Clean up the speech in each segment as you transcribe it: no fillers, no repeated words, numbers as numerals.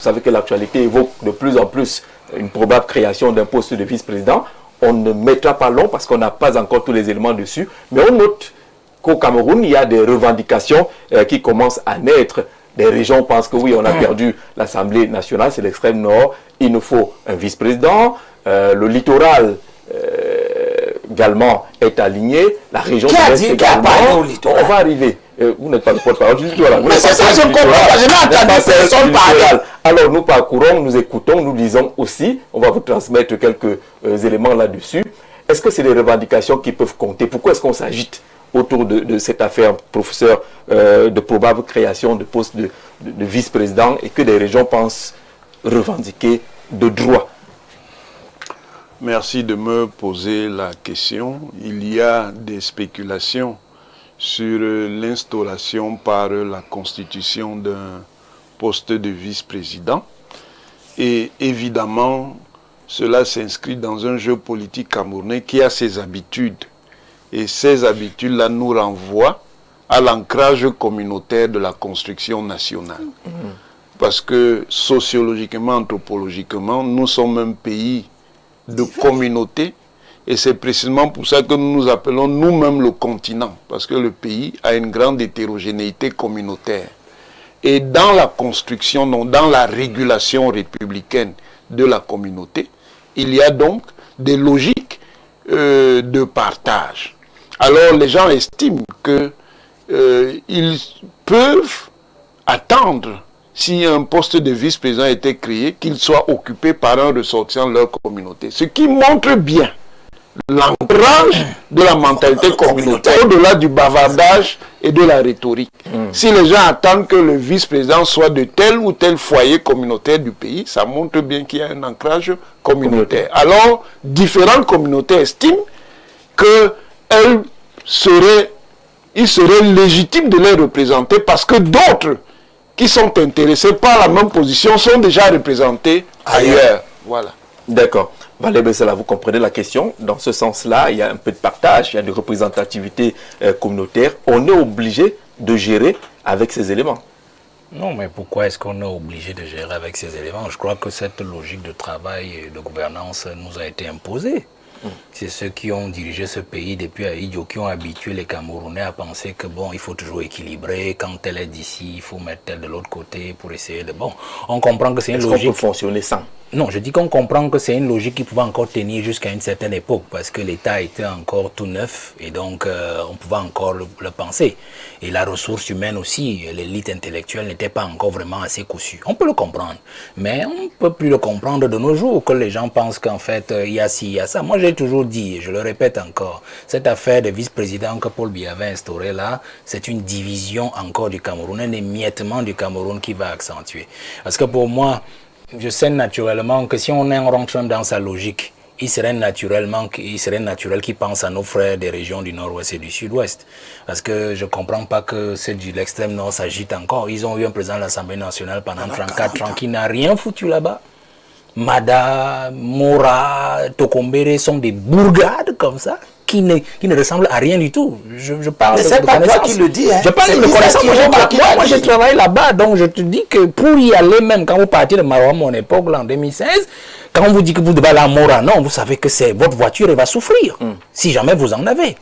Vous savez que l'actualité évoque de plus en plus une probable création d'un poste de vice-président. On ne mettra pas long parce qu'on n'a pas encore tous les éléments dessus. Mais on note qu'au Cameroun, il y a des revendications qui commencent à naître. Des régions pensent que oui, on a perdu l'Assemblée nationale, c'est l'extrême nord. Il nous faut un vice-président. Le littoral également est aligné. La région de l'Est également. On va arriver. Vous n'êtes pas le porte-parole du littoral. Mais c'est ça, je comprends. Je n'ai entendu personne parler. Alors nous parcourons, nous écoutons, nous lisons aussi. On va vous transmettre quelques éléments là-dessus. Est-ce que c'est des revendications qui peuvent compter? Pourquoi est-ce qu'on s'agite autour de cette affaire, professeur, de probable création de poste de vice-président et que des régions pensent revendiquer de droit? Merci de me poser la question. Il y a des spéculations sur l'instauration par la constitution d'un poste de vice-président. Et évidemment, cela s'inscrit dans un jeu politique camerounais qui a ses habitudes. Et ces habitudes-là nous renvoient à l'ancrage communautaire de la construction nationale. Parce que sociologiquement, anthropologiquement, nous sommes un pays de communauté. Et c'est précisément pour ça que nous nous appelons nous-mêmes le continent. Parce que le pays a une grande hétérogénéité communautaire. Et dans la construction, donc dans la régulation républicaine de la communauté, il y a donc des logiques de partage. Alors les gens estiment qu'ils peuvent attendre, si un poste de vice-président a été créé, qu'il soit occupé par un ressortissant de leur communauté. Ce qui montre bien l'ancrage de la mentalité communautaire, au-delà du bavardage et de la rhétorique. Si les gens attendent que le vice-président soit de tel ou tel foyer communautaire du pays, ça montre bien qu'il y a un ancrage communautaire. Alors, différentes communautés estiment qu'il serait légitime de les représenter parce que d'autres qui sont intéressés par la même position sont déjà représentés ailleurs. Voilà. D'accord. Valère Bessela, vous comprenez la question. Dans ce sens-là, il y a un peu de partage, il y a de représentativité communautaire. On est obligé de gérer avec ces éléments. Non, mais pourquoi est-ce qu'on est obligé de gérer avec ces éléments? Je crois que cette logique de travail et de gouvernance nous a été imposée. C'est ceux qui ont dirigé ce pays depuis Aïdjo qui ont habitué les Camerounais à penser que bon, il faut toujours équilibrer. Quand tel est d'ici, il faut mettre tel de l'autre côté pour essayer de... Bon, on comprend que c'est une logique... Est-ce qu'on peut fonctionner sans? Non, je dis qu'on comprend que c'est une logique qui pouvait encore tenir jusqu'à une certaine époque parce que l'État était encore tout neuf et donc on pouvait encore le penser. Et la ressource humaine aussi, l'élite intellectuelle n'était pas encore vraiment assez cousue. On peut le comprendre, mais on ne peut plus le comprendre de nos jours que les gens pensent qu'en fait il y a ci, il y a ça. Moi j'ai toujours dit, et je le répète encore, cette affaire de vice-président que Paul Biya avait instaurée là, c'est une division encore du Cameroun, un émiettement du Cameroun qui va accentuer. Parce que pour moi, je sais naturellement que si on rentre dans sa logique, il serait naturel qu'il pense à nos frères des régions du nord-ouest et du sud-ouest. Parce que je ne comprends pas que ceux de l'extrême nord s'agitent encore. Ils ont eu un président de l'Assemblée nationale pendant 34 ans qui n'a rien foutu là-bas. Mada, Mora, Tokombere sont des bourgades comme ça. Qui ne ressemble à rien du tout. Je parle de connaissance. C'est pas toi qui le dis. Hein. Je parle de connaissance. Moi, j'ai travaillé là-bas, donc je te dis que pour y aller, même quand vous partiez de Maroua, mon époque, là, en 2016, quand on vous dit que vous devez aller à Mora, non, vous savez que votre voiture elle va souffrir, si jamais vous en avez.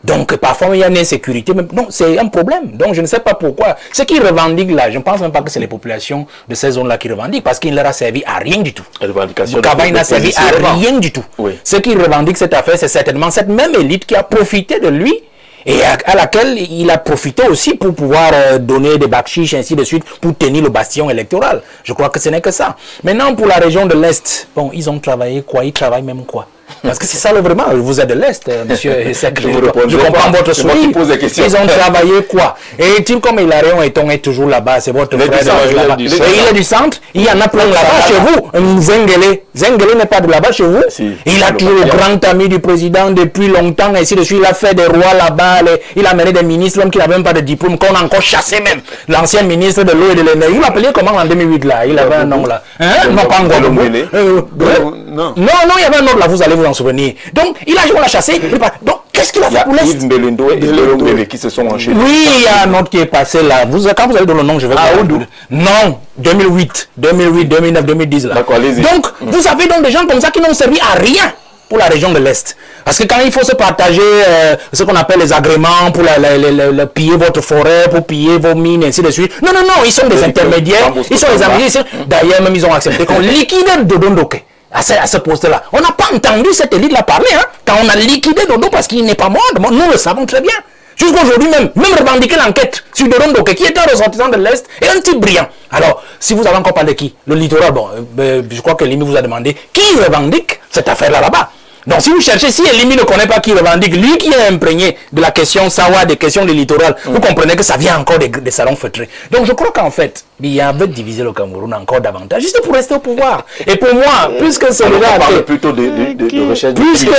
Donc, parfois, il y a une insécurité. Mais non, c'est un problème. Donc, je ne sais pas pourquoi. Ce qui revendiquent là, je ne pense même pas que c'est les populations de ces zones-là qui revendiquent, parce qu'il ne leur a servi à rien du tout. Kaba n'a servi à rien du tout. Oui. Ce qui revendique cette affaire, c'est certainement cette même élite qui a profité de lui et à laquelle il a profité aussi pour pouvoir donner des bakchiches, ainsi de suite, pour tenir le bastion électoral. Je crois que ce n'est que ça. Maintenant, pour la région de l'Est, bon, ils ont travaillé quoi? Ils travaillent même quoi? Parce que c'est ça vraiment, vous êtes de l'Est, monsieur Essek, je comprends votre sourire. Ils ont travaillé quoi? Et est-il comme Hilarion Eton est toujours là-bas, c'est votre frère là-bas. Il est du centre, il y en a plein là-bas chez vous. Zengele n'est pas de là-bas chez vous. Il a toujours le grand ami du président depuis longtemps, ainsi de suite. Il a fait des rois là-bas, il a mené des ministres même qui n'avaient même pas de diplôme, qu'on a encore chassé même. L'ancien ministre de l'eau et de l'énergie, vous l'appeliez comment en 2008 là? Il avait un nom là. Non, pas encore. Non, il y avait un autre là, vous allez vous en souvenir. Donc, il a joué à la chasser. Donc, qu'est-ce qu'il a fait pour l'Est? Yves Melindo et Belombe qui se sont enchaînés. Oui, il y a un autre qui est passé là. Quand vous avez donné le nom, je vais Oudou. Non, 2008, 2009, 2010 là. D'accord, allez-y. Donc, vous avez donc des gens comme ça qui n'ont servi à rien pour la région de l'Est. Parce que quand il faut se partager ce qu'on appelle les agréments pour piller votre forêt, pour piller vos mines, ainsi de suite. Non, ils sont des intermédiaires. Ils sont des intermédiaires. D'ailleurs, même ils ont accepté qu'on liquide Dodo Ndoké à ce poste-là. On n'a pas entendu cette élite-là parler. Quand on a liquidé Dodo parce qu'il n'est pas mort, nous le savons très bien. Jusqu'aujourd'hui même revendiquer l'enquête sur Dodo Ndoké, qui est un ressortissant de l'Est et un type brillant. Alors, si vous avez encore parlé de qui? Le littoral, je crois que Limi vous a demandé qui revendique cette affaire-là là-bas. Donc si vous cherchez, si Elimi ne connaît pas qui revendique, lui qui est imprégné de la question Sawa, des questions du littoral, vous comprenez que ça vient encore des salons feutrés. Donc je crois qu'en fait, il y avait divisé le Cameroun encore davantage, juste pour rester au pouvoir. Et pour moi, puisque c'est déjà... On parle plutôt de recherche puisque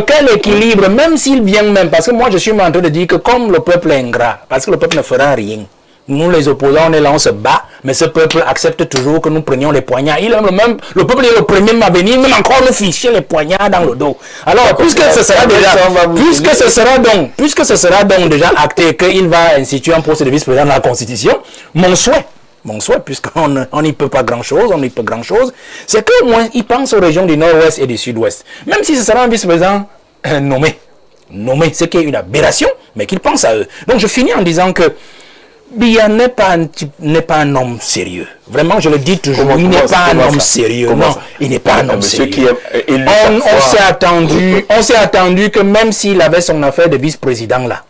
quel équilibre, même s'il vient même, parce que moi je suis en train de dire que comme le peuple est ingrat, parce que le peuple ne fera rien. Nous les opposants, on est là, on se bat, mais ce peuple accepte toujours que nous prenions les poignards. Le peuple est le premier à venir, même encore nous ficher les poignards dans le dos. Alors, puisque ce sera donc déjà acté qu'il va instituer un poste de vice-président dans la Constitution, mon souhait, puisqu'on n'y peut pas grand-chose, c'est que moi, il pense aux régions du Nord-Ouest et du Sud-Ouest. Même si ce sera un vice-président nommé, ce qui est une aberration, mais qu'il pense à eux. Donc, je finis en disant que Biya n'est pas un homme sérieux. Vraiment, je le dis toujours, il n'est pas un homme sérieux. Non, il n'est pas un homme sérieux. On s'est attendu que même s'il avait son affaire de vice-président là,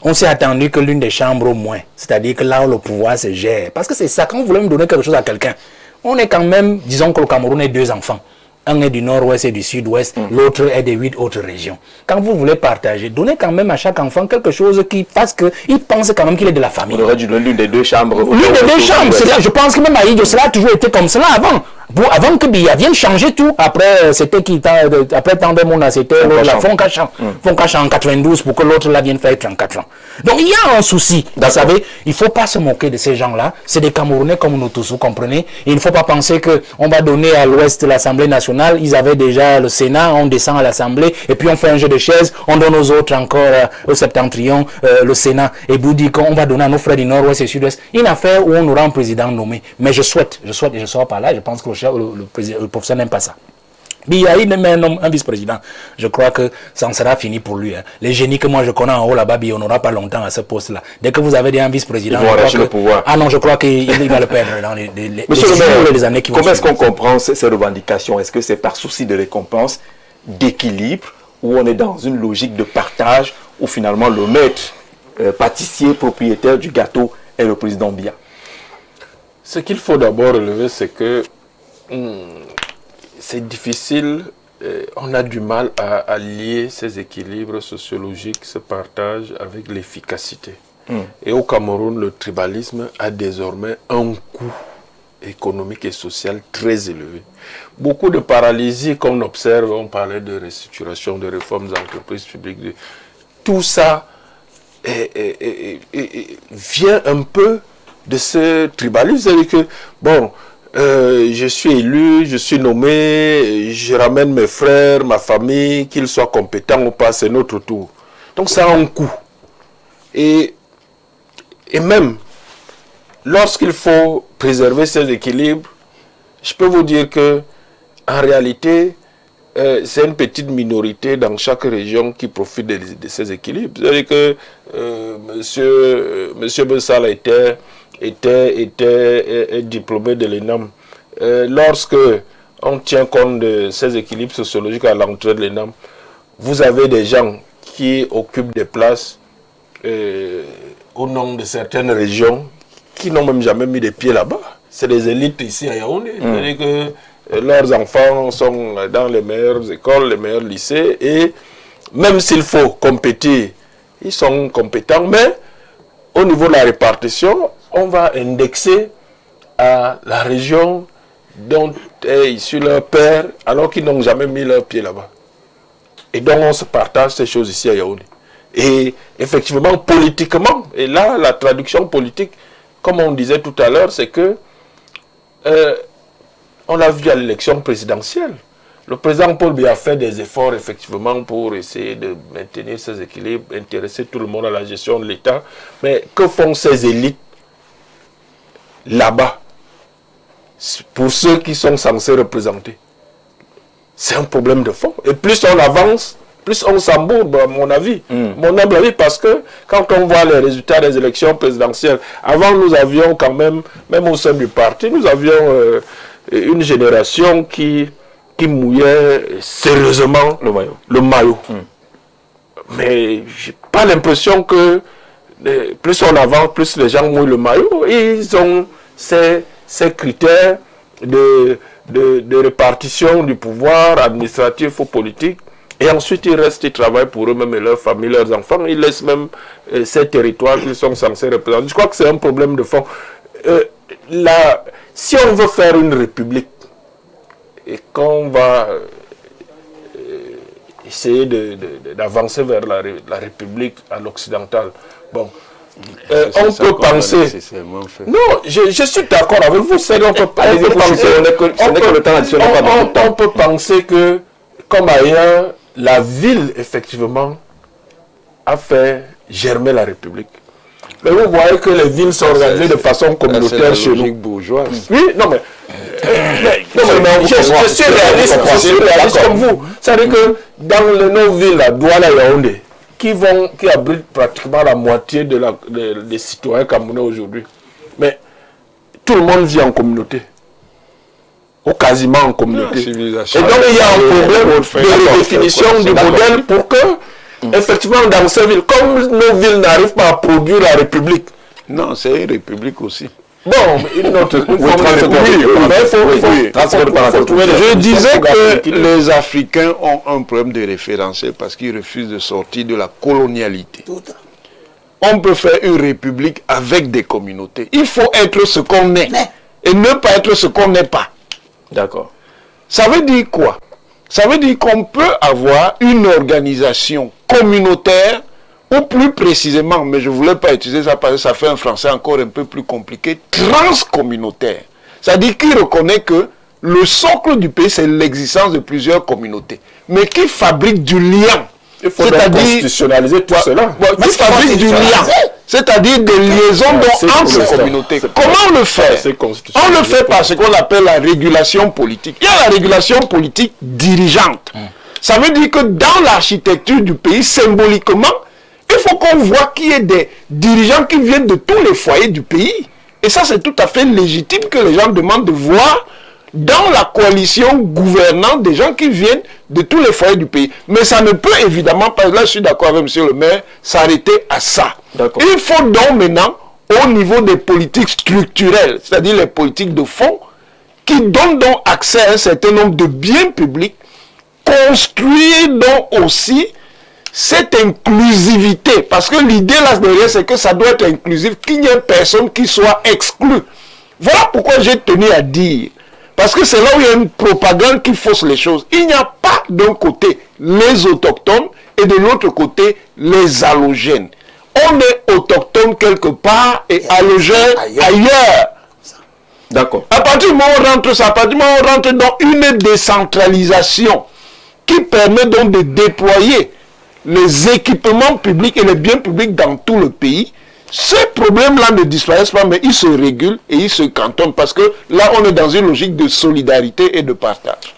on s'est attendu que l'une des chambres au moins, c'est-à-dire que là où le pouvoir se gère. Parce que c'est ça, quand vous voulez me donner quelque chose à quelqu'un, on est quand même, disons que le Cameroun est 2 enfants. Un est du nord-ouest et du sud-ouest, l'autre est des 8 autres régions. Quand vous voulez partager, donnez quand même à chaque enfant quelque chose qui fasse qu'il pense quand même qu'il est de la famille. On aurait dû donner l'une des 2 chambres. L'une des 2 chambres, je pense que même à Idio, cela a toujours été comme cela avant. Avant que Biya vienne changer tout, après c'était après tant de monde, c'était la Foncachan en 92 pour que l'autre là vienne faire 34 ans. Donc il y a un souci, vous savez, il ne faut pas se moquer de ces gens-là, c'est des Camerounais comme nous tous, vous comprenez, et il ne faut pas penser qu'on va donner à l'ouest l'Assemblée nationale, ils avaient déjà le Sénat, on descend à l'Assemblée, et puis on fait un jeu de chaises, on donne aux autres encore au septentrion le Sénat, et vous dit qu'on va donner à nos frères du nord-ouest et sud-ouest, une affaire où on aura un président nommé, mais je souhaite, et je sors par là, je pense que le professeur n'aime pas ça. Biya, il même un vice-président. Je crois que ça en sera fini pour lui. Les génies que moi je connais en haut là-bas, on n'aura pas longtemps à ce poste-là. Dès que vous avez un vice-président, le pouvoir. Ah non, je crois qu'il va le perdre dans les années qui vont suivre. Comment est-ce qu'on comprend ces revendications? Est-ce que c'est par souci de récompense, d'équilibre, ou on est dans une logique de partage, où finalement le maître, pâtissier, propriétaire du gâteau est le président Biya? Ce qu'il faut d'abord relever, c'est que c'est difficile, on a du mal à lier ces équilibres sociologiques, ce partage avec l'efficacité. Et au Cameroun, le tribalisme a désormais un coût économique et social très élevé. Beaucoup de paralysie qu'on observe, on parlait de restructuration, de réformes des entreprises publiques, tout ça vient un peu de ce tribalisme, c'est-à-dire que, bon, je suis élu, je suis nommé, je ramène mes frères, ma famille, qu'ils soient compétents ou pas, c'est notre tour. Donc ça a un coût. Et même, lorsqu'il faut préserver ces équilibres, je peux vous dire que, en réalité, c'est une petite minorité dans chaque région qui profite de ces équilibres. C'est-à-dire que monsieur Bessal était diplômé de l'ENAM. Lorsque on tient compte de ces équilibres sociologiques à l'entrée de l'ENAM, vous avez des gens qui occupent des places au nom de certaines régions qui n'ont même jamais mis les pieds là-bas. C'est des élites ici à Yaoundé. C'est-à-dire que leurs enfants sont dans les meilleures écoles, les meilleurs lycées, et même s'il faut compétir, ils sont compétents, mais au niveau de la répartition, on va indexer à la région dont est issu leur père, alors qu'ils n'ont jamais mis leur pied là-bas. Et donc on se partage ces choses ici à Yaoundé. Et effectivement, politiquement, et là, la traduction politique, comme on disait tout à l'heure, c'est que on l'a vu à l'élection présidentielle. Le président Paul Biya a fait des efforts effectivement pour essayer de maintenir ces équilibres, intéresser tout le monde à la gestion de l'État. Mais que font ces élites là-bas pour ceux qui sont censés représenter? C'est un problème de fond. Et plus on avance, plus on s'embourbe, à mon avis. Mon humble avis, parce que quand on voit les résultats des élections présidentielles, avant nous avions quand même au sein du parti, nous avions une génération qui mouillait sérieusement le maillot. Mais j'ai pas l'impression que plus on avance, plus les gens mouillent le maillot. Ils ont ces critères de répartition du pouvoir administratif ou politique. Et ensuite, ils restent, ils travaillent pour eux-mêmes et leurs familles, leurs enfants. Ils laissent même ces territoires qu'ils sont censés représenter. Je crois que c'est un problème de fond. Si on veut faire une république, et qu'on va essayer d'avancer vers la république à l'occidental, bon, on peut penser... Non, je suis d'accord avec vous. On peut penser que, comme ailleurs, la ville, effectivement, a fait germer la République. Mais vous voyez que les villes sont organisées de façon communautaire chez nous. Bourgeoise. Oui, non mais... je suis réaliste comme vous. C'est-à-dire que dans nos villes, là, Douala et Yaoundé, qui abritent pratiquement la moitié des citoyens camerounais aujourd'hui, mais tout le monde vit en communauté. Ou quasiment en communauté. Et donc il y a un problème de redéfinition du modèle pour que, effectivement, dans ces villes, comme nos villes n'arrivent pas à produire la République. Non, c'est une République aussi. Bon, une autre Je disais que les Africains ont un problème de référentiel parce qu'ils refusent de sortir de la colonialité. On peut faire une république avec des communautés. Il faut être ce qu'on est et ne pas être ce qu'on n'est pas. D'accord. Ça veut dire quoi? Ça veut dire qu'on peut avoir une organisation communautaire, ou plus précisément, mais je ne voulais pas utiliser ça parce que ça fait un français encore un peu plus compliqué, transcommunautaire. C'est-à-dire qu'il reconnaît que le socle du pays, c'est l'existence de plusieurs communautés, mais qui fabrique du lien. Il faut constitutionnaliser tout cela. Qui fabrique du lien. C'est-à-dire des liaisons entre communautés. Comment on le fait? On le fait par ce qu'on appelle la régulation politique. Il y a la régulation politique dirigeante. Ça veut dire que dans l'architecture du pays, symboliquement, il faut qu'on voit qu'il y ait des dirigeants qui viennent de tous les foyers du pays. Et ça, c'est tout à fait légitime que les gens demandent de voir dans la coalition gouvernante des gens qui viennent de tous les foyers du pays. Mais ça ne peut évidemment pas, là je suis d'accord avec M. le maire, s'arrêter à ça. Il faut donc maintenant, au niveau des politiques structurelles, c'est-à-dire les politiques de fond, qui donnent donc accès à un certain nombre de biens publics, construire donc aussi cette inclusivité. Parce que l'idée là derrière, c'est que ça doit être inclusif, qu'il n'y ait personne qui soit exclu. Voilà pourquoi j'ai tenu à dire. Parce que c'est là où il y a une propagande qui fausse les choses. Il n'y a pas d'un côté les autochtones et de l'autre côté les allogènes. On est autochtone quelque part et allogène ailleurs. D'accord. À partir du moment où on rentre ça, à partir du moment où on rentre dans une décentralisation qui permet donc de déployer les équipements publics et les biens publics dans tout le pays, ces problèmes-là ne disparaissent pas, mais ils se régulent et ils se cantonnent parce que là, on est dans une logique de solidarité et de partage.